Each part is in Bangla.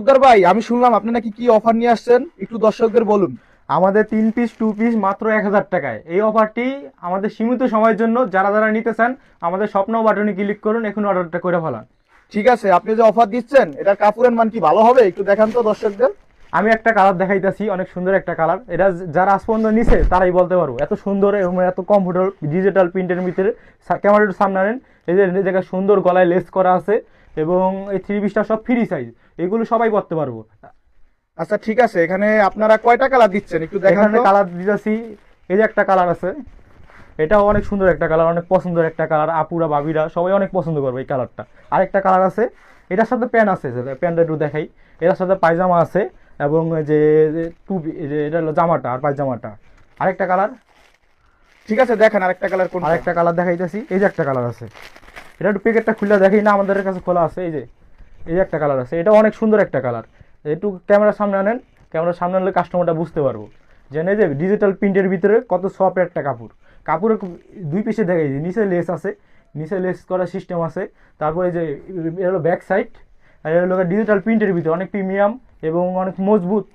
তালুকদার ভাই, আমি শুনলাম আপনি নাকি কি অফার নিয়ে আসছেন, একটু দর্শকদের বলুন। আমাদের 3 পিস 2 পিস মাত্র 1000 টাকায়। এই অফারটি আমাদের সীমিত সময়ের জন্য। যারা যারা নিতে চান আমাদের স্বপ্ন বাটনে ক্লিক করুন, এখন অর্ডারটা করে ফেলান। ঠিক আছে, আপনি যে অফার দিচ্ছেন এটার কাপড়ের মান কি ভালো হবে, একটু দেখান তো দর্শকদের। আমি একটা কালার দেখাইতেছি, অনেক সুন্দর একটা কালার। এটা যারা আজ পর্যন্ত নিছে তারাই বলতে পারবো এত সুন্দর এবং এত কমফোর্টেবল ডিজিটাল প্রিন্টের ভিতরে। ক্যামেরা একটু সামনে আনেন। এই যে এই জায়গায় সুন্দর গলায় লেস করা আছে এবং এই 3 পিসটা সব ফ্রি সাইজ। এগুলো সবাই পরতে পারবো। আচ্ছা ঠিক আছে, এখানে আপনারা কয়টা কালার দিচ্ছেন একটু দেখান এখানে তো। কালার দিতেছি। এই যে একটা কালার আছে, এটাও অনেক সুন্দর একটা কালার, অনেক পছন্দের একটা কালার। আপুরা ভাবিরা সবাই অনেক পছন্দ করবে এই কালারটা। আরেকটা কালার আছে, এটার সাথে প্যান্ট আছে, প্যান্টটা একটু দেখাই। এটার সাথে পায়জামা আছে এবং যে টুপি, যে এটা হলো জামাটা আর পায়জামাটা। আরেকটা কালার, ঠিক আছে দেখান আরেকটা কালার কোনটা। আরেকটা কালার দেখাইতেছি। এই যে একটা কালার আছে, এটা একটু প্যাকেটটা খুলে দেখাই না, আমাদের কাছে খোলা আছে। এই যে একটা কালার আছে, এটা অনেক সুন্দর একটা কালার। একটু ক্যামেরার সামনে আনেন। ক্যামেরার সামনে আনলে কাস্টমারটা বুঝতে পারবো যে এই যে ডিজিটাল প্রিন্টের ভিতরে কত সফট একটা কাপড়। কাপড়ের 2 পিসে দেখাই, নিচে লেস আছে, নিচে লেস করার সিস্টেম আছে। তারপরে যে এটা হলো ব্যাক সাইড, আর এটা হলো ডিজিটাল প্রিন্টের ভিতরে অনেক প্রিমিয়াম এবং অনেক মজবুত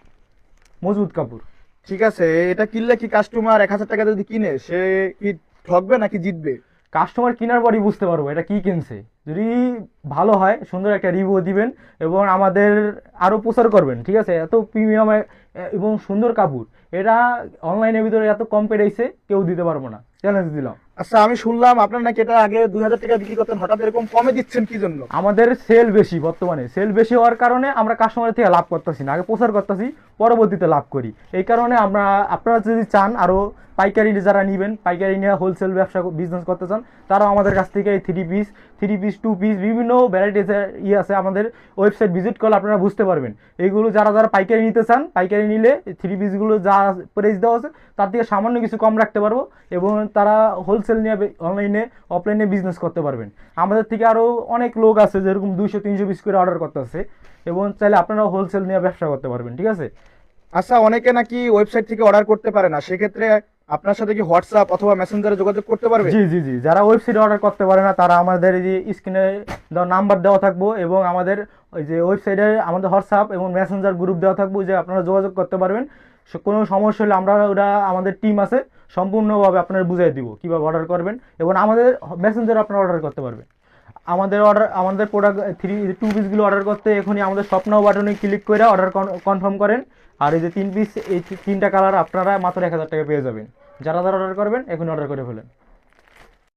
মজবুত কাপড়। ঠিক আছে, এটা কিনলে কি কাস্টমার 1000 টাকা যদি কিনে সে কি ঠকবে নাকি জিতবে? কাস্টমার কেনার পরই বুঝতে পারবো এটা কি কিনছে। যদি ভালো হয় সুন্দর একটা রিভিউ দিবেন এবং আমাদের আরও প্রচার করবেন। ঠিক আছে, এত প্রিমিয়াম এবং সুন্দর কাপড়, এটা অনলাইনের ভিতরে এত কম পেরাইছে কেউ দিতে পারবো না, চ্যালেঞ্জ দিলাম। আচ্ছা, আমি শুনলাম আপনার নাকি এটা আগে 2000 টাকা বিক্রি করতেন, হঠাৎ এরকম কমে দিচ্ছেন কি জন্য? আমাদের সেল বেশি, বর্তমানে সেল বেশি হওয়ার কারণে আমরা কাস্টমারের থেকে লাভ করতেছি না, আগে প্রচার করতেছি, পরবর্তীতে লাভ করি। এই কারণে আমরা, আপনারা যদি চান আরও পাইকারি যারা নেবেন, পাইকারি নিয়ে হোলসেল ব্যবসা বিজনেস করতে চান, তারাও আমাদের কাছ থেকে এই 3 পিস 2 পিস বিভিন্ন ভ্যারাইটিসের আছে। আমাদের ওয়েবসাইট ভিজিট করলে আপনারা বুঝতে পারবেন। এইগুলো যারা যারা পাইকারি নিতে চান, পাইকারি নিলে 3 পিসগুলো যা প্রাইস দেওয়া আছে তার থেকে সামান্য কিছু কম রাখতে পারবো এবং তারা হোলসেল নিয়ে অনলাইনে অফলাইনে বিজনেস করতে পারবেন। আমাদের থেকে আরও অনেক লোক আছে যেরকম 200-300 পিস করে অর্ডার করতেছে এবং চাইলে আপনারাও হোলসেল নিয়ে ব্যবসা করতে পারবেন। ঠিক আছে। আচ্ছা, অনেকে নাকি ওয়েবসাইট থেকে অর্ডার করতে পারে না, সেক্ষেত্রে আপনার সাথে কি হোয়াটসঅ্যাপ অথবা মেসেঞ্জারে যোগাযোগ করতে পারবে? জি জি জি, যারা ওয়েবসাইটে অর্ডার করতে পারে না তারা আমাদের এই যে স্ক্রিনে নাম্বার দেওয়া থাকবো এবং আমাদের ওই যে ওয়েবসাইটে আমাদের হোয়াটসঅ্যাপ এবং মেসেঞ্জার গ্রুপ দেওয়া থাকবো, যে আপনারা যোগাযোগ করতে পারবেন। কোনো সমস্যা হলে আমরা ওরা, আমাদের টিম আছে, সম্পূর্ণভাবে আপনারা বুঝিয়ে দিব কীভাবে অর্ডার করবেন এবং আমাদের মেসেঞ্জারে আপনারা অর্ডার করতে পারবেন। আমাদের প্রোডাক্ট 2 পিসগুলো অর্ডার করতে এখনই আমাদের স্বপ্ন বাটনে ক্লিক করে অর্ডার কনফার্ম করেন। আর এই যে 3 পিস, এই 3টা কালার আপনারা মাত্র 1000 টাকা পেয়ে যাবেন। যারা যারা অর্ডার করবেন এখন অর্ডার করে ফেলেন।